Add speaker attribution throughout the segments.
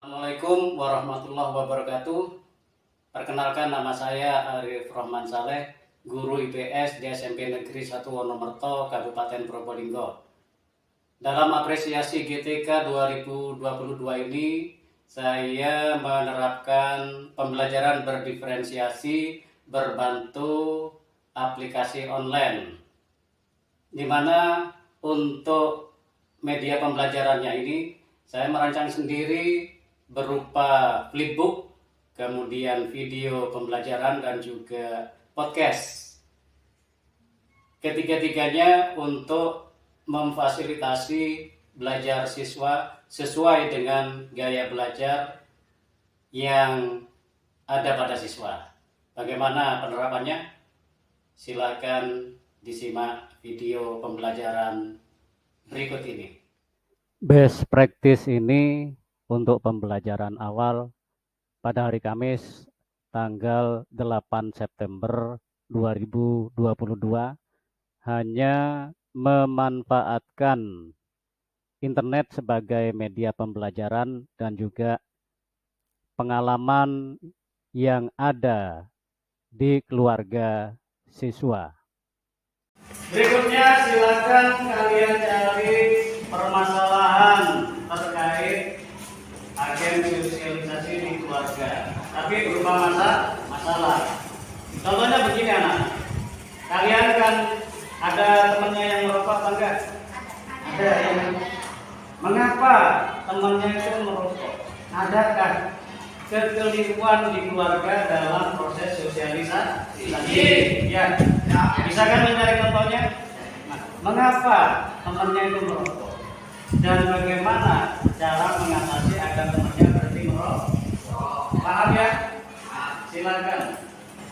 Speaker 1: Assalamualaikum warahmatullahi wabarakatuh. Perkenalkan, nama saya Arif Rahman Saleh, guru IPS di SMP Negeri 1 Wonomerto, Kabupaten Probolinggo. Dalam apresiasi GTK 2022 ini, saya menerapkan pembelajaran berdiferensiasi berbantu aplikasi online, di mana untuk media pembelajarannya ini saya merancang sendiri berupa flipbook, kemudian video pembelajaran dan juga podcast. Ketiga-tiganya untuk memfasilitasi belajar siswa sesuai dengan gaya belajar yang ada pada siswa. Bagaimana penerapannya? Silakan disimak video pembelajaran berikut ini.
Speaker 2: Best practice ini untuk pembelajaran awal pada hari Kamis tanggal 8 September 2022 hanya memanfaatkan internet sebagai media pembelajaran dan juga pengalaman yang ada di keluarga siswa.
Speaker 1: Berikutnya silakan kalian cari permasalahan terkait agen sosialisasi di keluarga, tapi berupa masalah. Contohnya begini anak, kalian kan ada temannya yang merokok apa enggak? Ada yang mengapa temannya itu merokok? Adakah kekeliruan di keluarga dalam proses sosialisasi? Ya. Bisa kan mencari contohnya? Nah, mengapa temannya itu merokok? Dan bagaimana cara mengatasi agar temannya berhenti merokok? Paham ya? Silakan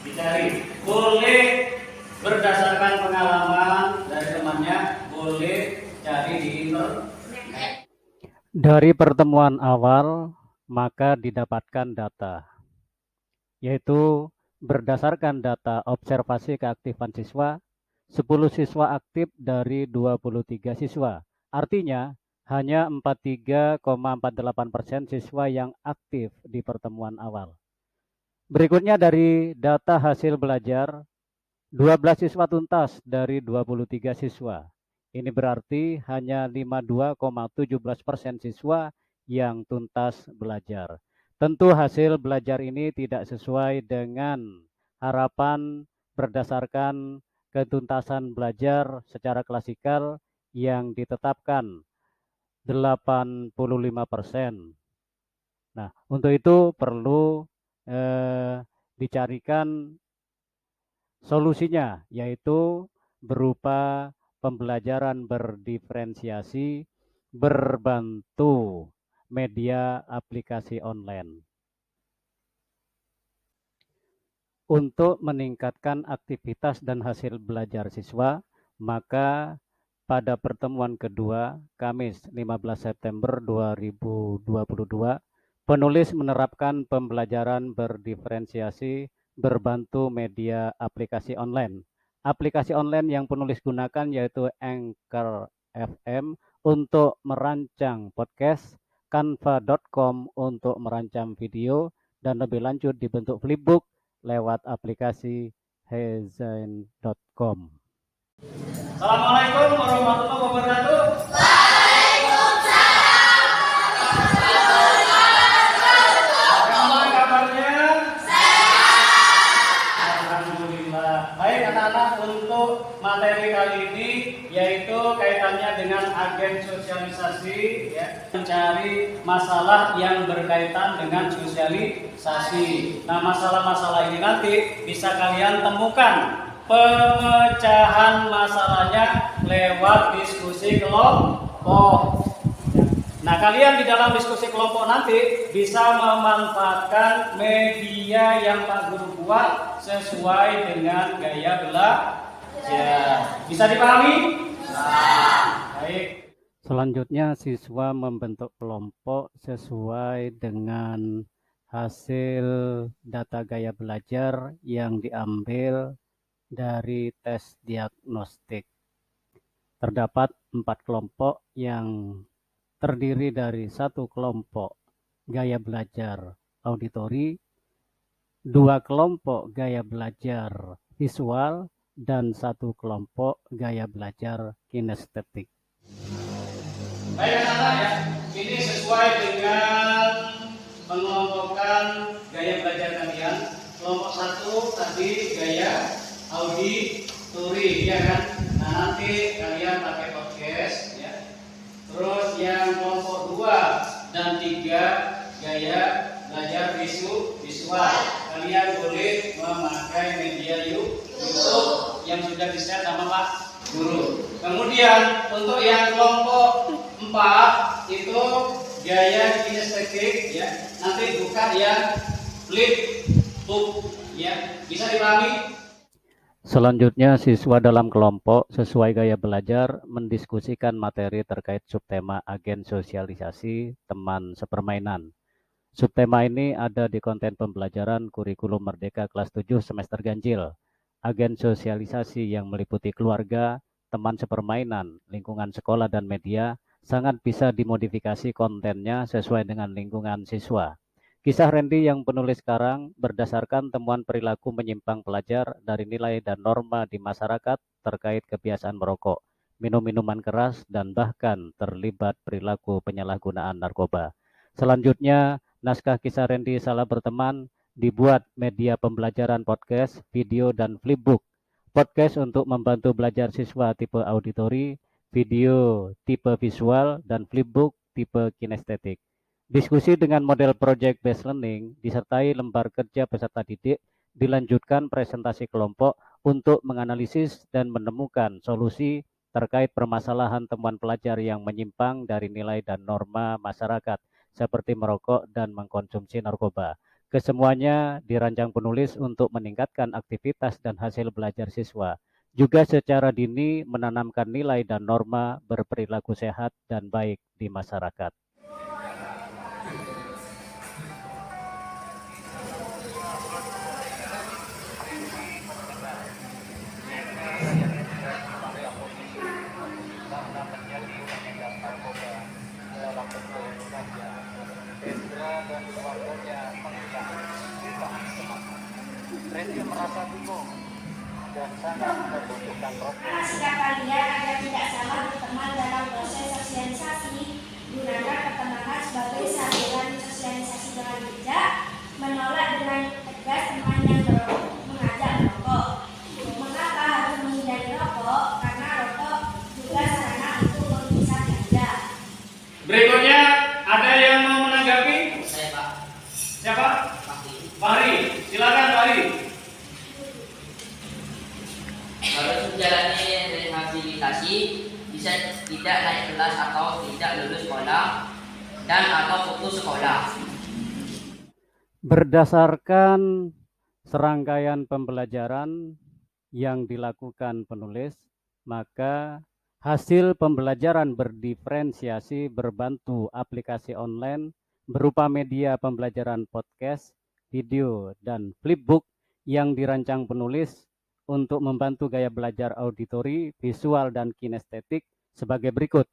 Speaker 1: dicari. Boleh berdasarkan pengalaman dari temannya, boleh cari di internet.
Speaker 2: Dari pertemuan awal, maka didapatkan data, yaitu berdasarkan data observasi keaktifan siswa, 10 siswa aktif dari 23 siswa. Artinya, hanya 43,48% siswa yang aktif di pertemuan awal. Berikutnya dari data hasil belajar, 12 siswa tuntas dari 23 siswa. Ini berarti hanya 52,17% siswa yang tuntas belajar. Tentu hasil belajar ini tidak sesuai dengan harapan berdasarkan ketuntasan belajar secara klasikal yang ditetapkan 85%. Nah, untuk itu perlu dicarikan solusinya, yaitu berupa pembelajaran berdiferensiasi berbantu media aplikasi online. Untuk meningkatkan aktivitas dan hasil belajar siswa, maka pada pertemuan kedua, Kamis 15 September 2022, penulis menerapkan pembelajaran berdiferensiasi berbantu media aplikasi online. Aplikasi online yang penulis gunakan yaitu Anchor FM untuk merancang podcast, canva.com untuk merancang video, dan lebih lanjut dibentuk flipbook lewat aplikasi hezain.com.
Speaker 1: Assalamualaikum warahmatullahi wabarakatuh. Bagaimana kabarnya? Alhamdulillah. Baik anak-anak, untuk materi kali ini yaitu kaitannya dengan agen sosialisasi, ya, mencari masalah yang berkaitan dengan sosialisasi. Nah, masalah-masalah ini nanti bisa kalian temukan pemecahan masalahnya lewat diskusi kelompok. Nah, kalian di dalam diskusi kelompok nanti bisa memanfaatkan media yang Pak Guru buat sesuai dengan gaya belajar. Bisa dipahami? Baik.
Speaker 2: Selanjutnya, siswa membentuk kelompok sesuai dengan hasil data gaya belajar yang diambil dari tes diagnostik. Terdapat 4 kelompok yang terdiri dari 1 kelompok gaya belajar auditori, 2 kelompok gaya belajar visual, dan 1 kelompok gaya belajar kinestetik.
Speaker 1: Baik anak-anak ya, ini sesuai dengan pengelompokan gaya belajar kalian. Kelompok 1 tadi gaya auditori, ya kan? Nah nanti kalian pakai podcast ya. Terus yang kelompok 2 dan 3 gaya belajar visual. Kalian boleh memakai media YouTube yang sudah di-share sama Pak Guru. Kemudian untuk yang kelompok 4 itu gaya kinestetik ya. Nanti buka yang flip book ya. Bisa dipahami?
Speaker 2: Selanjutnya, siswa dalam kelompok sesuai gaya belajar mendiskusikan materi terkait subtema agen sosialisasi teman sepermainan. Subtema ini ada di konten pembelajaran kurikulum Merdeka kelas 7 semester ganjil. Agen sosialisasi yang meliputi keluarga, teman sepermainan, lingkungan sekolah, dan media sangat bisa dimodifikasi kontennya sesuai dengan lingkungan siswa. Kisah Randy yang penulis sekarang berdasarkan temuan perilaku menyimpang pelajar dari nilai dan norma di masyarakat terkait kebiasaan merokok, minum minuman keras, dan bahkan terlibat perilaku penyalahgunaan narkoba. Selanjutnya, naskah kisah Randy Salah Berteman dibuat media pembelajaran podcast, video, dan flipbook. Podcast untuk membantu belajar siswa tipe auditori, video tipe visual, dan flipbook tipe kinestetik. Diskusi dengan model project based learning disertai lembar kerja peserta didik, dilanjutkan presentasi kelompok untuk menganalisis dan menemukan solusi terkait permasalahan temuan pelajar yang menyimpang dari nilai dan norma masyarakat seperti merokok dan mengkonsumsi narkoba. Kesemuanya dirancang penulis untuk meningkatkan aktivitas dan hasil belajar siswa, juga secara dini menanamkan nilai dan norma berperilaku sehat dan baik di masyarakat. Randy merasa bingung dan sangat membutuhkan
Speaker 3: Apa sikap kalian agar tidak salah berteman dalam proses sosialisasi? Gunakan pertemanan sebagai saluran sosialisasi dengan bijak, menolak dengan tegas teman yang mengajak merokok. Mengapa harus menghindari rokok? Karena rokok juga sarana untuk menghisap ganja.
Speaker 1: Berikutnya ada yang mau menanggapi?
Speaker 4: Saya Pak.
Speaker 1: Siapa?
Speaker 4: Pak.
Speaker 1: Fahri. Silakan Fahri.
Speaker 4: Harus menjalani rehabilitasi, bisa tidak naik kelas atau tidak lulus sekolah dan atau putus sekolah.
Speaker 2: Berdasarkan serangkaian pembelajaran yang dilakukan penulis, maka hasil pembelajaran berdiferensiasi berbantu aplikasi online berupa media pembelajaran podcast, video, dan flipbook yang dirancang penulis untuk membantu gaya belajar auditori, visual, dan kinestetik sebagai berikut.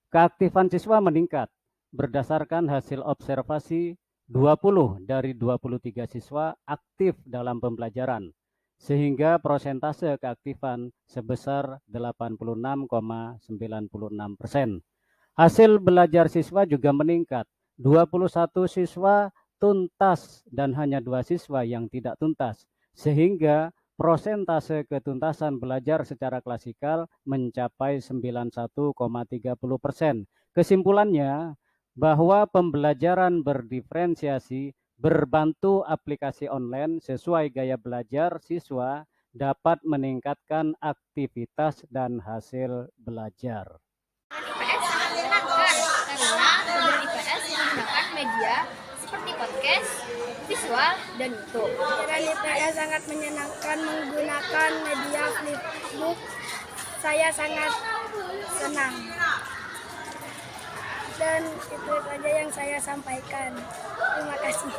Speaker 2: Keaktifan siswa meningkat berdasarkan hasil observasi 20 dari 23 siswa aktif dalam pembelajaran, sehingga prosentase keaktifan sebesar 86,96%. Hasil belajar siswa juga meningkat, 21 siswa tuntas dan hanya 2 siswa yang tidak tuntas, sehingga prosentase ketuntasan belajar secara klasikal mencapai 91,30%. Kesimpulannya, bahwa pembelajaran berdiferensiasi berbantu aplikasi online sesuai gaya belajar siswa dapat meningkatkan aktivitas dan hasil belajar.
Speaker 5: IPS sangat menyenangkan karena belajar IPS menggunakan media seperti podcast, visual, dan YouTube.
Speaker 6: Pelajaran IPS sangat menyenangkan menggunakan media flipbook. Saya sangat senang. Dan itu saja yang saya sampaikan. Terima kasih.